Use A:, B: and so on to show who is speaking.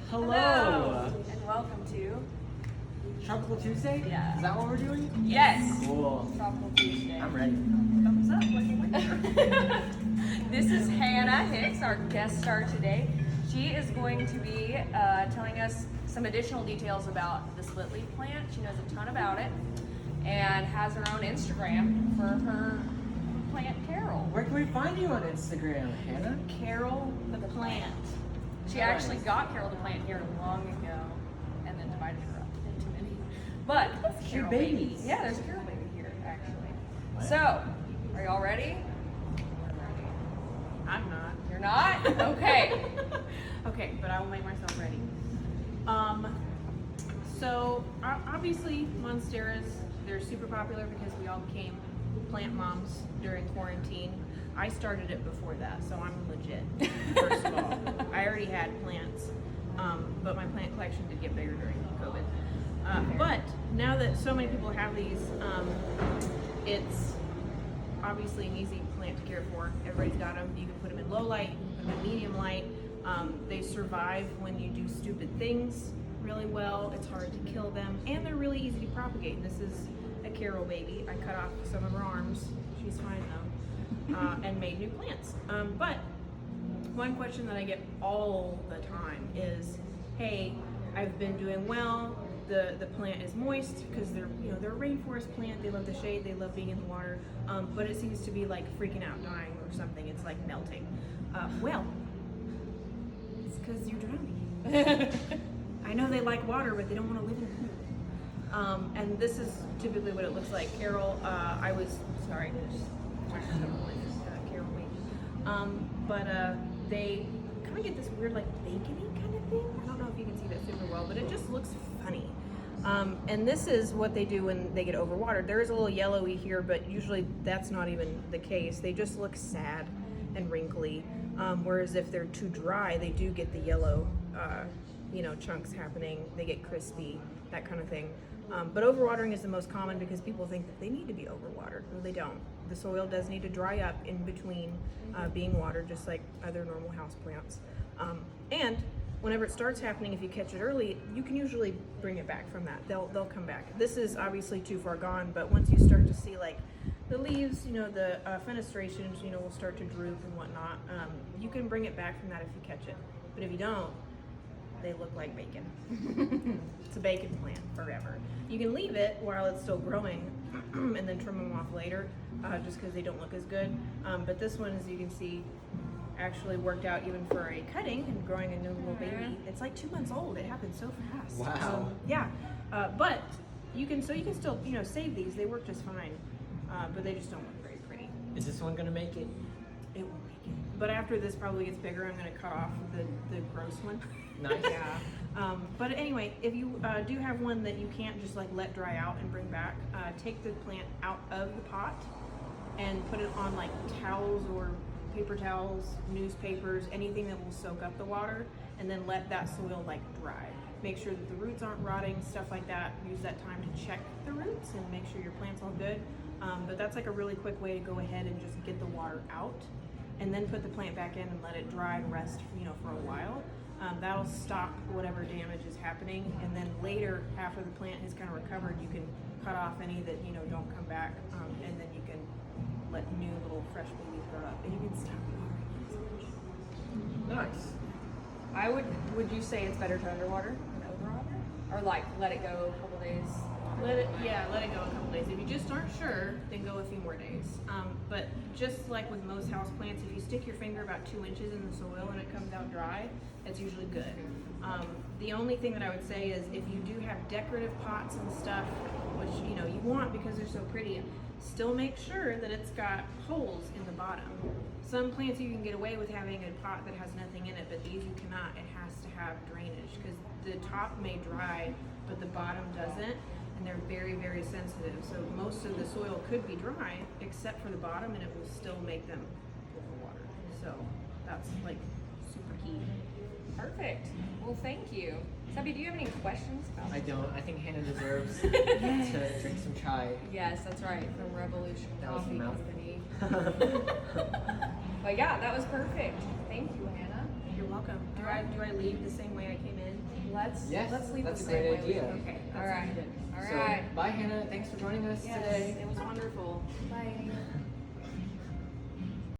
A: Hello.
B: And welcome to
A: Tropical Tuesday?
B: Yeah.
A: Is that what we're doing?
B: Yes.
A: Cool.
B: Tropical Tuesday.
A: I'm ready.
B: Thumbs up. What are you waiting? This is Hannah Hicks, our guest star today. She is going to be telling us some additional details about the split leaf plant. She knows a ton about it and has her own Instagram for her plant Carol.
A: Where can we find you on Instagram, Hannah?
B: Carol the plant. She actually got Carol the plant here long ago and then divided her up into many. But
A: Cute
B: Carol
A: babies.
B: Yeah, there's a Carol baby here actually.
A: Wow.
B: So, are y'all ready?
C: I'm not.
B: You're not? Okay.
C: Okay, but I will make myself ready. So obviously Monsteras, they're super popular because we all became plant moms during quarantine. I started it before that, so I'm legit, first of all. I already had plants, but my plant collection did get bigger during COVID. But now that so many people have these, it's obviously an easy plant to care for. Everybody's got them. You can put them in low light, you can put them in medium light. They survive when you do stupid things really well. It's hard to kill them, and they're really easy to propagate. This is a Carol baby. I cut off some of her arms. She's fine though, and made new plants. But one question that I get all the time is, "Hey, I've been doing well. The plant is moist because they're a rainforest plant. They love the shade. They love being in the water. But it seems to be like freaking out, dying or something. It's like melting. Well, it's because you're drowning. I know they like water, but they don't want to live in a pool. And this is typically what it looks like. Carol, I was sorry, Carol maybe. But they kind of get this weird like bacony kind of thing. I don't know if you can see that super well, but it just looks funny. And this is what they do when they get overwatered. There is a little yellowy here, but usually that's not even the case. They just look sad and wrinkly. Whereas if they're too dry, they do get the yellow, chunks happening. They get crispy, that kind of thing. But overwatering is the most common because people think that they need to be overwatered. No, they don't. The soil does need to dry up in between being watered, just like other normal houseplants. And whenever it starts happening, if you catch it early, you can usually bring it back from that. They'll come back. This is obviously too far gone, but once you start to see like the leaves, the fenestrations, will start to droop and whatnot, you can bring it back from that if you catch it. But if you don't, they look like bacon. It's a bacon plant forever. You can leave it while it's still growing and then trim them off later, just because they don't look as good. But this one, as you can see, actually worked out even for a cutting and growing a new little baby. It's like 2 months old. It happened so fast.
A: Wow.
C: Yeah, but you can still save these. They work just fine, but they just don't look very pretty.
A: Is this one gonna make it?
C: It will make it. But after this probably gets bigger, I'm gonna cut off the gross one.
A: Nice.
C: Yeah. But anyway, if you do have one that you can't just like let dry out and bring back, take the plant out of the pot and put it on like towels or paper towels, newspapers, anything that will soak up the water, and then let that soil like dry. Make sure that the roots aren't rotting, stuff like that. Use that time to check the roots and make sure your plant's all good. But that's like a really quick way to go ahead and just get the water out, and then put the plant back in and let it dry and rest, for a while. That'll stop whatever damage is happening, and then later, after the plant has kind of recovered, you can cut off any that don't come back, and then you can let new little fresh babies grow up, and you can stop watering.
A: Nice.
B: Would you say it's better to underwater than overwater? Or like let it go a couple days?
C: Let it go a couple days. If you just aren't sure, then go a few more days. But just like with most houseplants, if you stick your finger about 2 inches in the soil and it comes out dry, that's usually good. The only thing that I would say is if you do have decorative pots and stuff, which you want because they're so pretty, still make sure that it's got holes in the bottom. Some plants you can get away with having a pot that has nothing in it, but these you cannot. It has to have drainage because the top may dry, but the bottom doesn't. And they're very, very sensitive. So most of the soil could be dry, except for the bottom, and it will still make them overwatered. So that's like super key.
B: Perfect. Well, thank you. Sabby, do you have any questions about
A: I don't. I think Hannah deserves
C: Yes.
A: to drink some chai.
B: Yes, that's right, from Revolution
A: That was
B: Coffee
A: the mouth.
B: Company. But yeah, that was perfect. Thank you, Hannah.
C: You're welcome. Do Do I leave the same way I came in?
B: Let's
A: Yes,
B: let's leave
A: that's
B: the
A: a
B: same
A: great
B: way we
A: idea.
B: came.
C: Okay.
B: All right. All
A: So,
B: right.
A: bye, Hannah. Thanks for joining us
B: Yes,
A: today.
B: it was wonderful.